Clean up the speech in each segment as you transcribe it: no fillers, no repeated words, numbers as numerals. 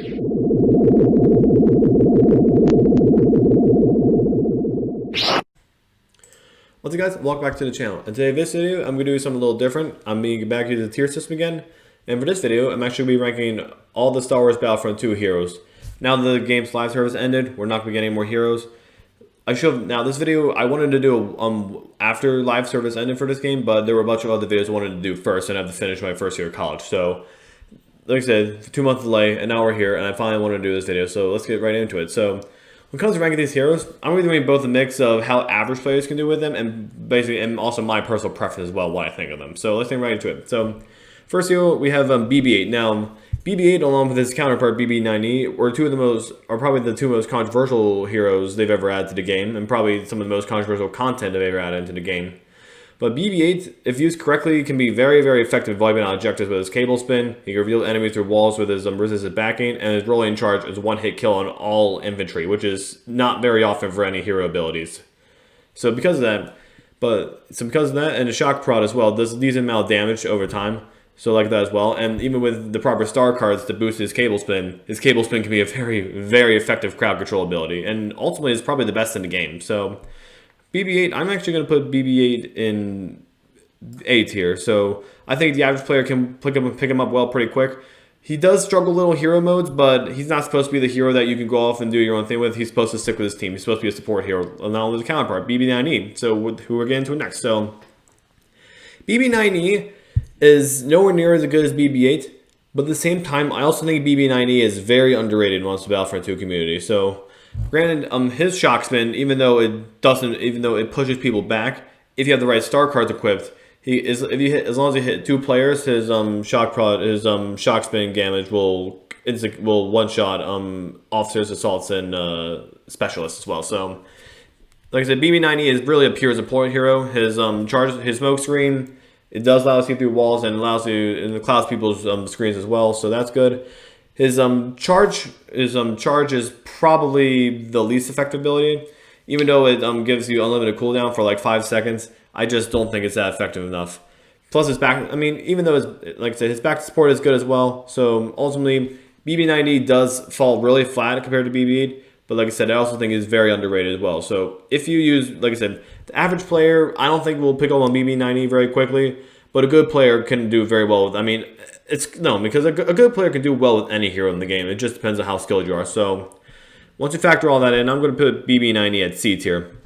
What's up guys, welcome back to the channel. In today's video, I'm going to do something a little different. I'm being back to the tier system again. And for this video, I'm actually going to be ranking all the Star Wars Battlefront 2 heroes. Now that the game's live service ended, we're not going to be getting more heroes. Now this video, I wanted to do after live service ended for this game, but there were a bunch of other videos I wanted to do first, and I have to finish my first year of college. So, like I said, 2 month delay, and now we're here, and I finally wanted to do this video, so let's get right into it. So, when it comes to ranking these heroes, I'm going to be doing both a mix of how average players can do with them and also my personal preference as well, what I think of them. So let's get right into it. So first hero, we have BB-8. Now, BB-8 along with his counterpart BB-9E are probably the two most controversial heroes they've ever added to the game, and probably some of the most controversial content they've ever added into the game. But BB-8, if used correctly, can be very, very effective wiping out objectives with his cable spin. He can reveal enemies through walls with his resisted backing, and his rolling charge is one-hit kill on all infantry, which is not very often for any hero abilities. So because of that, and the shock prod as well does decent amount of damage over time. So like that as well, and even with the proper star cards to boost his cable spin can be a very, very effective crowd control ability, and ultimately is probably the best in the game. So BB-8, I'm actually going to put BB-8 in A tier. So I think the average player can pick him up well pretty quick. He does struggle a little hero modes, but he's not supposed to be the hero that you can go off and do your own thing with. He's supposed to stick with his team. He's supposed to be a support hero, along with his counterpart, BB-9E. So who we're getting to next. So BB-9E is nowhere near as good as BB-8, but at the same time, I also think BB-9E is very underrated amongst the Battlefront 2 community. So granted, his shock spin, even though it pushes people back, if you have the right star cards equipped, as long as you hit 2 players, his shock spin damage will one shot officers, assaults, and specialists as well. So, like I said, BB-9E is really a pure support hero. His smoke screen, it does allow us to see through walls and it clouds people's screens as well. So that's good. His charge is probably the least effective ability, even though it gives you unlimited cooldown for like 5 seconds. I just don't think it's that effective enough. Plus his back, even though like I said, his back support is good as well. So ultimately, BB-9E does fall really flat compared to BB-8, but like I said, I also think it's very underrated as well. So if you use, like I said, the average player, I don't think will pick up on BB-9E very quickly, but a good player can do very well with. Because a good player can do well with any hero in the game. It just depends on how skilled you are. So once you factor all that in, I'm going to put BB-9E at C tier.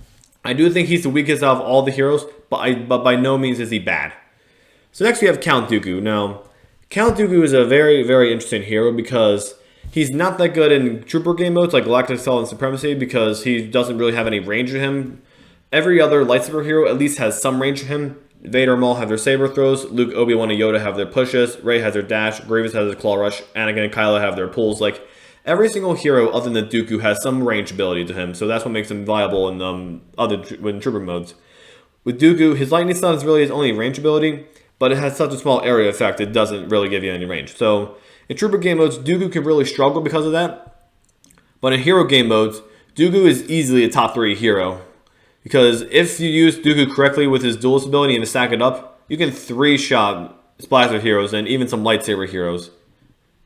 I do think he's the weakest out of all the heroes, but by no means is he bad. So next we have Count Dooku. Now, Count Dooku is a very, very interesting hero because he's not that good in trooper game modes like Galactic Assault and Supremacy because he doesn't really have any range to him. Every other lightsaber hero at least has some range to him. Vader and Maul have their saber throws, Luke, Obi-Wan, and Yoda have their pushes, Rey has their dash, Grievous has his claw rush, Anakin and Kylo have their pulls. Like, every single hero other than Dooku has some range ability to him, so that's what makes him viable in trooper modes. With Dooku, his lightning stun is really his only range ability, but it has such a small area effect it doesn't really give you any range. So in trooper game modes, Dooku can really struggle because of that, but in hero game modes, Dooku is easily a top 3 hero. Because if you use Dooku correctly with his duelist ability and to stack it up, you can 3-shot splatter heroes and even some lightsaber heroes.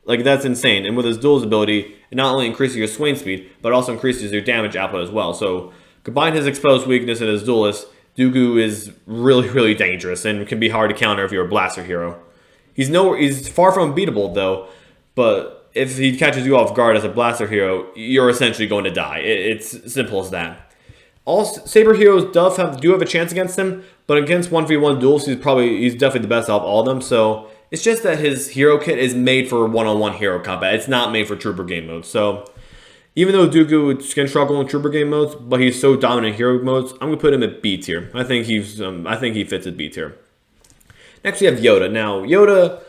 Like, that's insane. And with his duelist ability, it not only increases your swing speed, but also increases your damage output as well. So, combine his exposed weakness and his duelist, Dooku is really, really dangerous and can be hard to counter if you're a blaster hero. He's far from unbeatable, though, but if he catches you off guard as a blaster hero, you're essentially going to die. It's simple as that. All saber heroes do have a chance against him, but against 1v1 duels, he's definitely the best out of all of them. So it's just that his hero kit is made for one-on-one hero combat. It's not made for trooper game modes. So even though Dooku can struggle in trooper game modes, but he's so dominant in hero modes, I'm gonna put him at B tier. I think he fits at B tier. Next we have Yoda. Now Yoda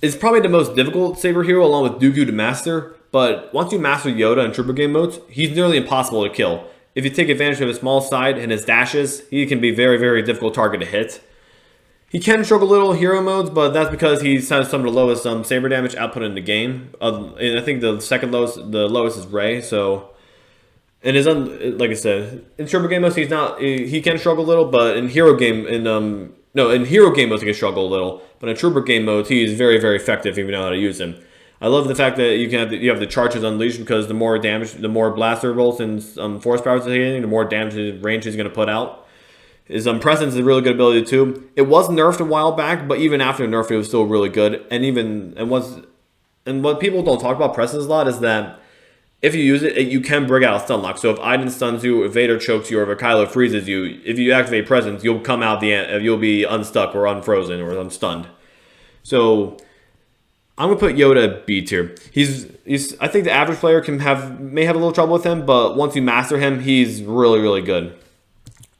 is probably the most difficult saber hero along with Dooku to master. But once you master Yoda in trooper game modes, he's nearly impossible to kill. If you take advantage of his small side and his dashes, he can be a very, very difficult target to hit. He can struggle a little in hero modes, but that's because he has some of the lowest saber damage output in the game. And I think the lowest is Rey. So, and like I said, in trooper game modes he can struggle a little, but in hero game modes he can struggle a little, but in trooper game modes he is very, very effective if you know how to use him. I love the fact that you have the charges unleashed, because the more damage, the more blaster bolts and force powers he's hitting, the more damage his range is going to put out. His presence is a really good ability too. It was nerfed a while back, but even after nerf, it was still really good. And what people don't talk about presence a lot is that if you use it, you can bring out a stun lock. So if Iden stuns you, if Vader chokes you, or if Kylo freezes you, if you activate presence, you'll come out you'll be unstuck or unfrozen or unstunned. So I'm gonna put Yoda at B tier. I think the average player may have a little trouble with him, but once you master him, he's really, really good.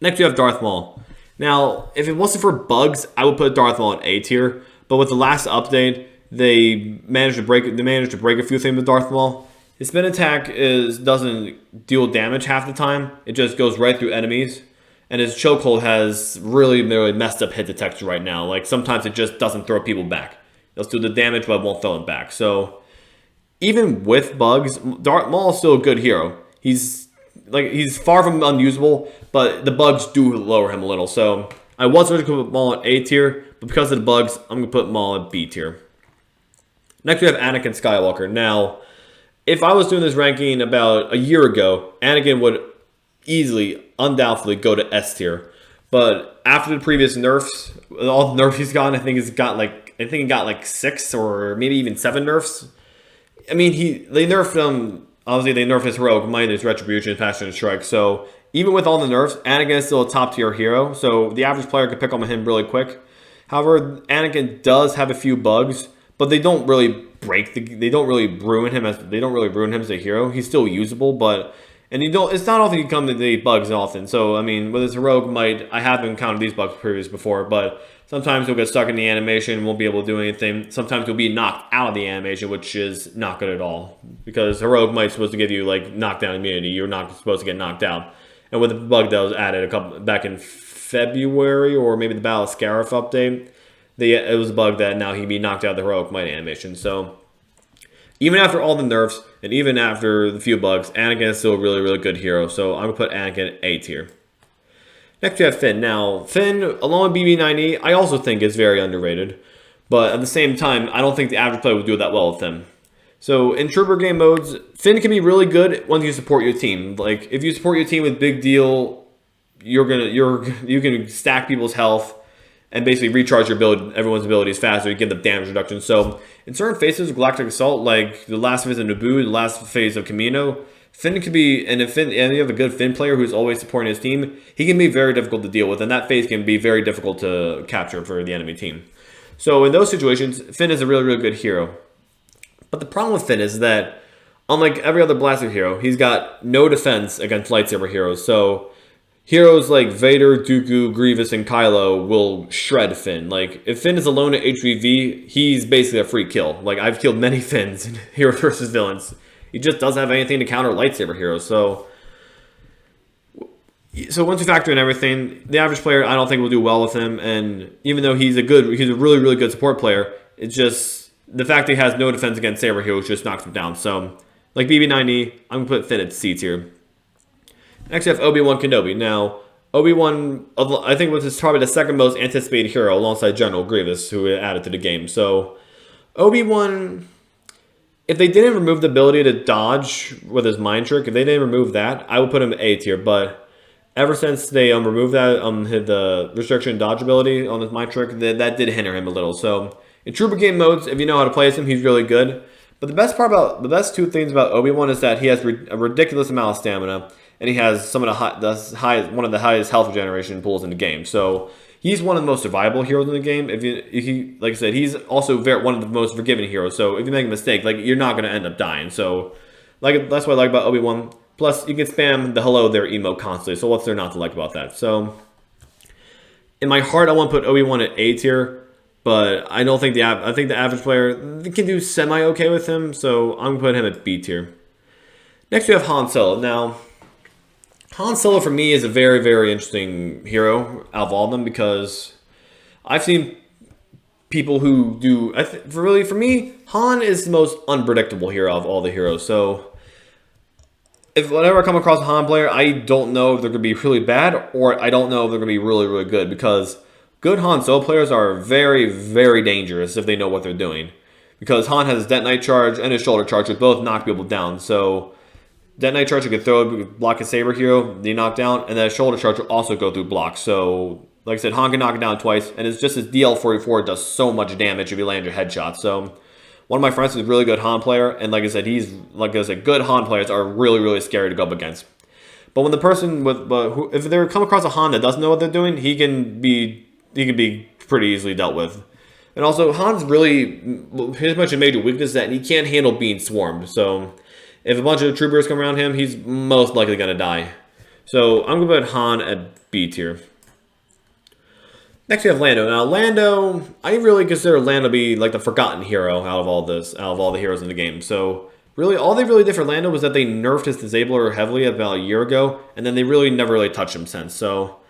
Next we have Darth Maul. Now, if it wasn't for bugs, I would put Darth Maul in A tier. But with the last update, they managed to break a few things with Darth Maul. His spin attack doesn't deal damage half the time. It just goes right through enemies. And his chokehold has really, really messed up hit detection right now. Like, sometimes it just doesn't throw people back. It'll do the damage, but it won't throw them back. So, even with bugs, Darth Maul is still a good hero. He's far from unusable, but the bugs do lower him a little. So, I was going to put Maul at A tier, but because of the bugs, I'm going to put Maul at B tier. Next, we have Anakin Skywalker. Now, if I was doing this ranking about a year ago, Anakin would easily, undoubtedly go to S tier. But after the previous nerfs, all the nerfs he's gotten, I think he got like 6 or maybe even 7 nerfs. I mean, they nerfed him. Obviously, they nerfed his heroic might, his retribution, his passionate strike. So even with all the nerfs, Anakin is still a top tier hero. So the average player could pick on him really quick. However, Anakin does have a few bugs, but they don't really ruin him as a hero. He's still usable, but it's not often you come to the bugs often. So I mean, with his heroic might, I have encountered these bugs before, but sometimes you'll get stuck in the animation and won't be able to do anything. Sometimes you'll be knocked out of the animation, which is not good at all, because heroic might's supposed to give you like knockdown immunity. You're not supposed to get knocked out. And with the bug that was added back in February, or maybe the Battle of Scarif update, it was a bug that now he'd be knocked out of the heroic might animation. So even after all the nerfs and even after the few bugs, Anakin is still a really, really good hero. So I'm gonna put Anakin A tier. Next we have Finn. Now Finn, along with BB-9E, I also think is very underrated, but at the same time, I don't think the average player would do that well with him. So in trooper game modes, Finn can be really good once you support your team. Like if you support your team with Big Deal, you can stack people's health and basically recharge everyone's abilities faster, give them damage reduction. So in certain phases of Galactic Assault, like the last phase of Naboo, the last phase of Camino, Finn could be, and you have a good Finn player who's always supporting his team, he can be very difficult to deal with, and that phase can be very difficult to capture for the enemy team. So in those situations, Finn is a really, really good hero. But the problem with Finn is that, unlike every other blaster hero, he's got no defense against lightsaber heroes. So heroes like Vader, Dooku, Grievous, and Kylo will shred Finn. Like, if Finn is alone at HVV, he's basically a free kill. Like, I've killed many Finns in Heroes vs. Villains. He just doesn't have anything to counter lightsaber heroes. So once you factor in everything, the average player, I don't think will do well with him. And even though he's a really, really good support player, it's just the fact that he has no defense against saber heroes just knocks him down. So, like BB-9E, I'm going to put Finn at C tier. Next, we have Obi-Wan Kenobi. Now, Obi-Wan, I think, was probably the second most anticipated hero alongside General Grievous, who added to the game. So, Obi-Wan, if they didn't remove the ability to dodge with his mind trick, if they didn't remove that, I would put him at A tier. But ever since they removed that, the restriction dodge ability on his mind trick, that did hinder him a little. So, in trooper game modes, if you know how to play as him, he's really good. But the best two things about Obi-Wan is that he has a ridiculous amount of stamina, and he has one of the highest health regeneration pools in the game. So he's one of the most survivable heroes in the game. Like I said, he's also one of the most forgiving heroes. So if you make a mistake, like, you're not going to end up dying. So that's what I like about Obi-Wan. Plus, you can spam the hello there emote constantly. So what's there not to like about that? So in my heart, I want to put Obi-Wan at A tier. But I think the average player can do semi-okay with him, so I'm going to put him at B tier. Next, we have Han Solo. Now, Han Solo for me is a very, very interesting hero out of all of them, because I've seen people who do... for me, Han is the most unpredictable hero of all the heroes. So, whenever I come across a Han player, I don't know if they're going to be really bad, or I don't know if they're going to be really, really good, because good Han Solo players are very, very dangerous if they know what they're doing. because Han has his detonite charge and his shoulder charge, which both knock people down. So detonite charge, you could throw it, block a saber hero, they knock down, and that shoulder charge will also go through blocks. So like I said, Han can knock it down twice, and it's just his DL-44 does so much damage if you land your headshot. So one of my friends is a really good Han player, and like I said, good Han players are really, really scary to go up against. But when the person if they come across a Han that doesn't know what they're doing, he can be pretty easily dealt with. And also, Han's his much a major weakness is that he can't handle being swarmed. So if a bunch of troopers come around him, he's most likely going to die. So I'm going to put Han at B tier. Next we have Lando. Now Lando, I really consider Lando to be like the forgotten hero out of all the heroes in the game. So really, all they really did for Lando was that they nerfed his disabler heavily about a year ago, and then they really never really touched him since. So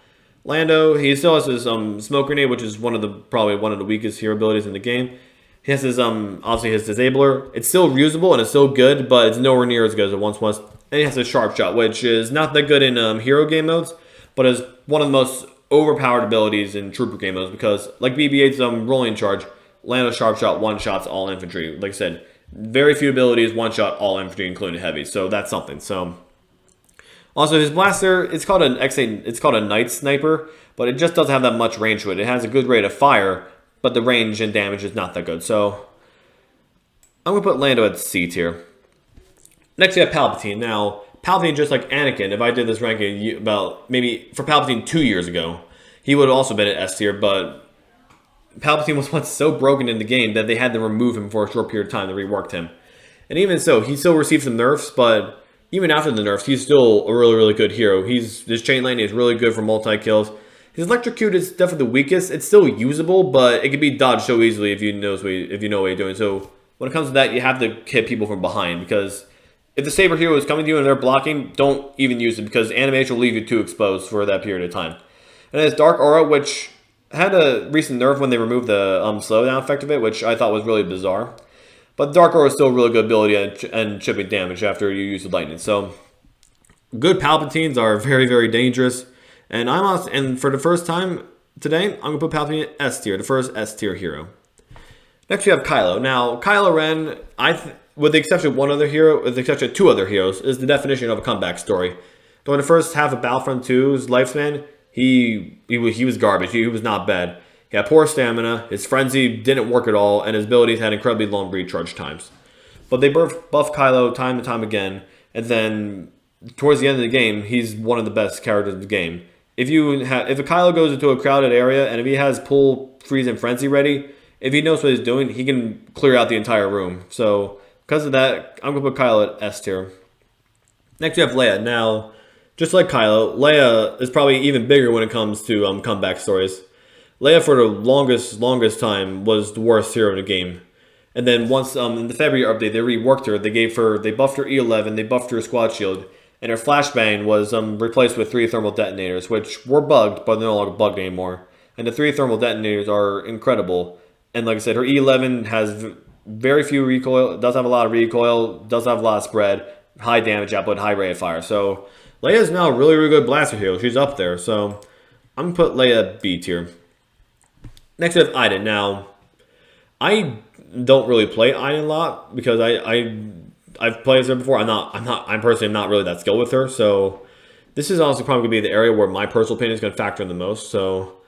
Lando, he still has his smoke grenade, which is probably one of the weakest hero abilities in the game. He has his obviously his disabler. It's still reusable and it's still good, but it's nowhere near as good as it once was. And he has his sharp shot, which is not that good in hero game modes, but is one of the most overpowered abilities in trooper game modes, because like BB-8's rolling charge, Lando's sharp shot one-shots all infantry. Like I said, very few abilities one-shot all infantry, including heavy. So that's something. So also his blaster, it's called a night sniper, but it just doesn't have that much range to it. It has a good rate of fire, but the range and damage is not that good. So I'm gonna put Lando at C tier. Next we have Palpatine. Now Palpatine, just like Anakin, if I did this ranking about maybe for Palpatine 2 years ago, he would have also been at S tier, but Palpatine was once so broken in the game that they had to remove him for a short period of time to rework him. And even so, he still received some nerfs, but even after the nerfs, he's still a really, really good hero. His chain lightning is really good for multi-kills. His electrocute is definitely the weakest. It's still usable, but it can be dodged so easily if you know what you're doing. So when it comes to that, you have to hit people from behind, because if the saber hero is coming to you and they're blocking, don't even use it, because animation will leave you too exposed for that period of time. And it's Dark Aura, which had a recent nerf when they removed the slowdown effect of it, which I thought was really bizarre. But Dark Aura is still a really good ability and chipping damage after you use the lightning. So good Palpatines are very, very dangerous. And for the first time today, I'm gonna put Palpatine at S tier, the first S tier hero. Next we have Kylo. Now Kylo Ren, with the exception of two other heroes, is the definition of a comeback story. During the first half of Battlefront 2's lifespan, he was garbage. He was not bad. He had poor stamina, his frenzy didn't work at all, and his abilities had incredibly long recharge times. But they buffed Kylo time and time again, and then towards the end of the game, he's one of the best characters in the game. If a Kylo goes into a crowded area, and if he has pull, freeze, and frenzy ready, if he knows what he's doing, he can clear out the entire room. So because of that, I'm going to put Kylo at S tier. Next we have Leia. Now, just like Kylo, Leia is probably even bigger when it comes to comeback stories. Leia, for the longest time, was the worst hero in the game. And then once in the February update, they reworked her. They buffed her E11, they buffed her squad shield, and her flashbang was replaced with 3 thermal detonators, which were bugged, but they're no longer bugged anymore. And the 3 thermal detonators are incredible. And like I said, her E11 has very few recoil, does have a lot of recoil, does have a lot of spread, high damage output, high rate of fire. So Leia is now a really, really good blaster hero. She's up there. So I'm going to put Leia at B tier. Next we have Iden. Now, I don't really play Iden a lot because I've played her before. I'm personally not really that skilled with her. So this is honestly probably going to be the area where my personal opinion is going to factor in the most. So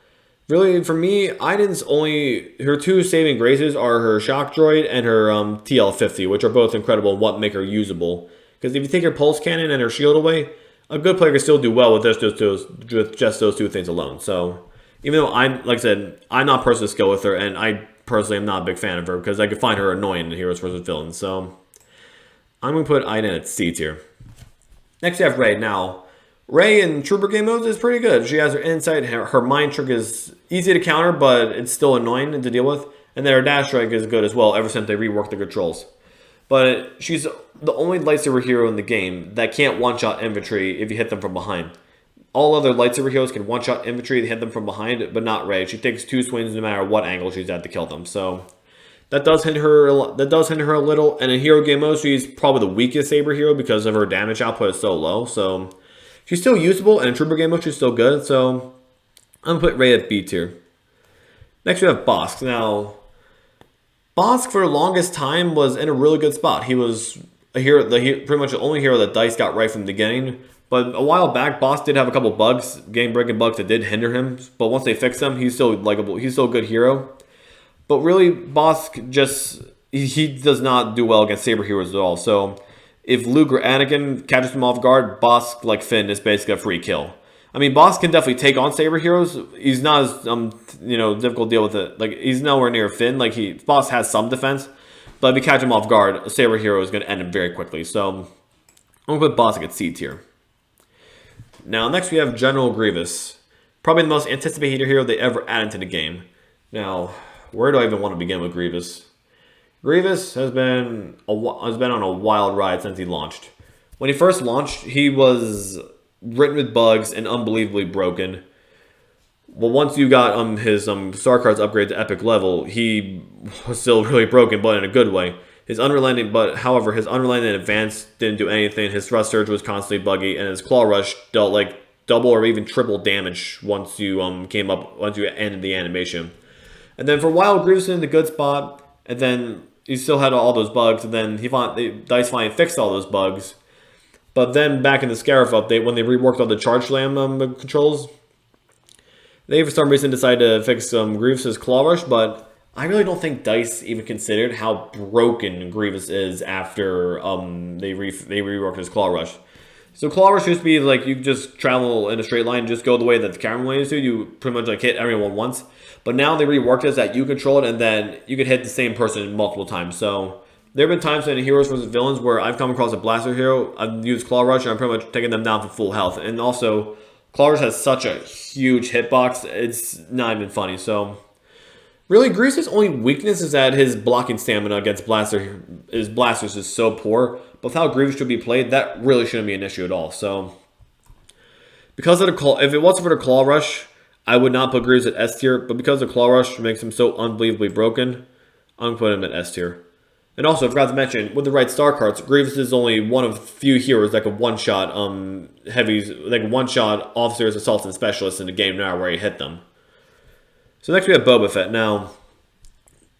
really, for me, her two saving graces are her shock droid and her TL-50, which are both incredible and what make her usable. Because if you take her pulse cannon and her shield away, a good player can still do well with just those two things alone. So even though like I said, I'm not personally skilled with her, and I personally am not a big fan of her because I could find her annoying in Heroes vs. Villains. So I'm going to put Iden at C tier. Next we have Rey. Now, Rey in Trooper game modes is pretty good. She has her insight, her mind trick is easy to counter, but it's still annoying to deal with. And then her dash strike is good as well ever since they reworked the controls. But she's the only lightsaber hero in the game that can't one-shot infantry if you hit them from behind. All other lightsaber heroes can one-shot infantry, they hit them from behind, but not Rey. She takes 2 swings no matter what angle she's at to kill them. So that does hinder her a little. And in hero game mode, she's probably the weakest saber hero because of her damage output is so low. So she's still usable, and in trooper game mode, she's still good. So I'm going to put Rey at B tier. Next, we have Bossk. Now, Bossk for the longest time was in a really good spot. He was a hero, pretty much the only hero that Dice got right from the beginning. But a while back, Bossk did have a couple bugs, game-breaking bugs that did hinder him. But once they fixed them, he's still likable. He's still a good hero. But really, Bossk just he does not do well against saber heroes at all. So if Luke or Anakin catches him off guard, Bossk, like Finn, is basically a free kill. I mean, Bossk can definitely take on saber heroes. He's not as difficult to deal with it. Like he's nowhere near Finn. Like Bossk has some defense, but if you catch him off guard, a saber hero is going to end him very quickly. So I'm gonna put Bossk at C tier. Now next we have General Grievous, probably the most anticipated hero they ever added to the game. Now, where do I even want to begin with Grievous? Grievous has been on a wild ride since he launched. When he first launched, he was written with bugs and unbelievably broken. Well, once you got his star cards upgrade to epic level, he was still really broken, but in a good way. However, his unrelenting advance didn't do anything. His thrust surge was constantly buggy, and his claw rush dealt like double or even triple damage once you ended the animation. And then for a while, Grievous was in a good spot, and then he still had all those bugs, and then Dice finally fixed all those bugs. But then back in the Scarif update, when they reworked all the charge slam controls, they for some reason decided to fix Grievous' claw rush, but I really don't think Dice even considered how broken Grievous is after they reworked his claw rush. So claw rush used to be like you just travel in a straight line and just go the way that the camera wanted to. You pretty much like hit everyone once. But now they reworked it that you control it and then you could hit the same person multiple times. So there have been times in Heroes vs. Villains where I've come across a blaster hero, I've used Claw Rush, and I'm pretty much taking them down for full health. And also, Claw Rush has such a huge hitbox, it's not even funny. So, really, Grievous' only weakness is that his blocking stamina against his blasters is so poor. But with how Grievous should be played, that really shouldn't be an issue at all. So, because of if it wasn't for the Claw Rush, I would not put Grievous at S tier. But because the Claw Rush makes him so unbelievably broken, I'm going to put him at S tier. And also, I forgot to mention, with the right star cards, Grievous is only one of few heroes that can one-shot heavies, like one-shot officers, assaults, and specialists in the game now where you hit them. So next we have Boba Fett. Now,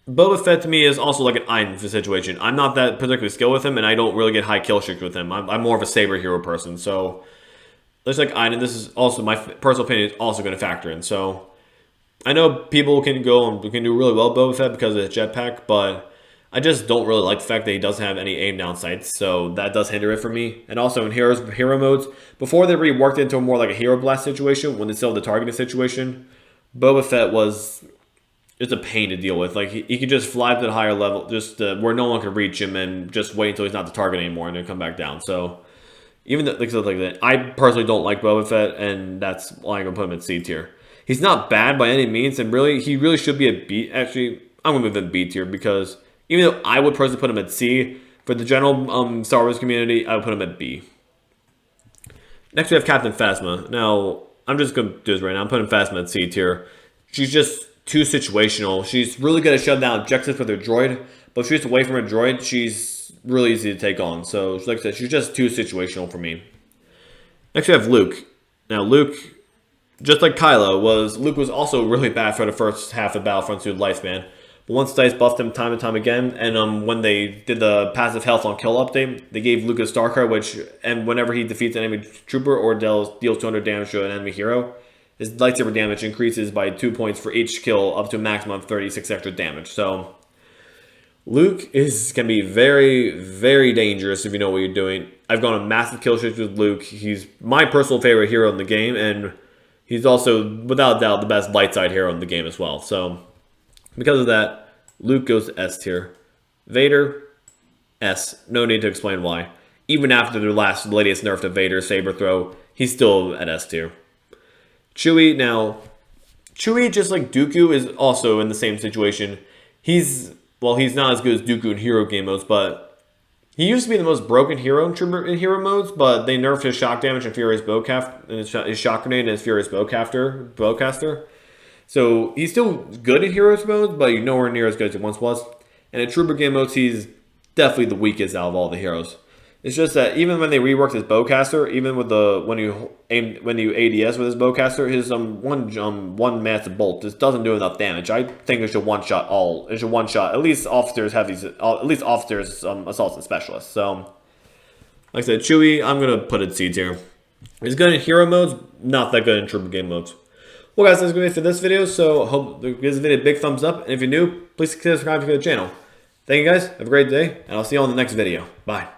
Boba Fett to me is also like an Iden situation. I'm not that particularly skilled with him, and I don't really get high kill streaks with him. I'm more of a saber hero person, so just like Iden, this is also my personal opinion is also going to factor in. So I know people can do really well with Boba Fett because of his jetpack, but I just don't really like the fact that he doesn't have any aim down sights, so that does hinder it for me. And also in hero modes, before they reworked it into more like a hero blast situation, when they still have the targeting situation, Boba Fett was just a pain to deal with. Like he could just fly to the higher level, just where no one could reach him, and just wait until he's not the target anymore, and then come back down. So even like that, I personally don't like Boba Fett, and that's why I'm gonna put him in C tier. He's not bad by any means, and he really should be a B. Actually, I'm gonna move him B tier because even though I would personally put him at C, for the general Star Wars community, I would put him at B. Next, we have Captain Phasma. Now, I'm just going to do this right now. I'm putting Phasma at C tier. She's just too situational. She's really good at shutting down objectives with her droid, but if she's away from her droid, she's really easy to take on. So, like I said, she's just too situational for me. Next, we have Luke. Now, Luke, just like Kylo, Luke was also really bad for the first half of Battlefront 2 lifespan. But once Dice buffed him time and time again, and when they did the passive health on kill update, they gave Luke a star card, and whenever he defeats an enemy trooper or deals 200 damage to an enemy hero, his lightsaber damage increases by 2 points for each kill, up to a maximum of 36 extra damage. So Luke can be very, very dangerous if you know what you're doing. I've gone on massive kill streaks with Luke. He's my personal favorite hero in the game, and he's also, without a doubt, the best light side hero in the game as well. So because of that, Luke goes to S tier. Vader, S. No need to explain why. Even after the latest nerf to Vader Saber Throw, he's still at S tier. Chewie, just like Dooku, is also in the same situation. He's not as good as Dooku in hero game modes, but he used to be the most broken hero in hero modes, but they nerfed his shock damage and Furious his shock grenade and his Furious bowcaster. So he's still good in heroes modes, but he's nowhere near as good as he once was. And in trooper game modes, he's definitely the weakest out of all the heroes. It's just that even when they reworked his bowcaster, even with the when you ADS with his bowcaster, his one massive bolt just doesn't do enough damage. I think it should one shot all. It should one shot at least officers heavies, at least officers assaults and specialists. So, like I said, Chewie, I'm gonna put it C tier. He's good in hero modes, not that good in trooper game modes. Well, guys, that's gonna be it for this video. So, hope you give this video a big thumbs up, and if you're new, please consider subscribing to the channel. Thank you guys. Have a great day, and I'll see you on the next video. Bye.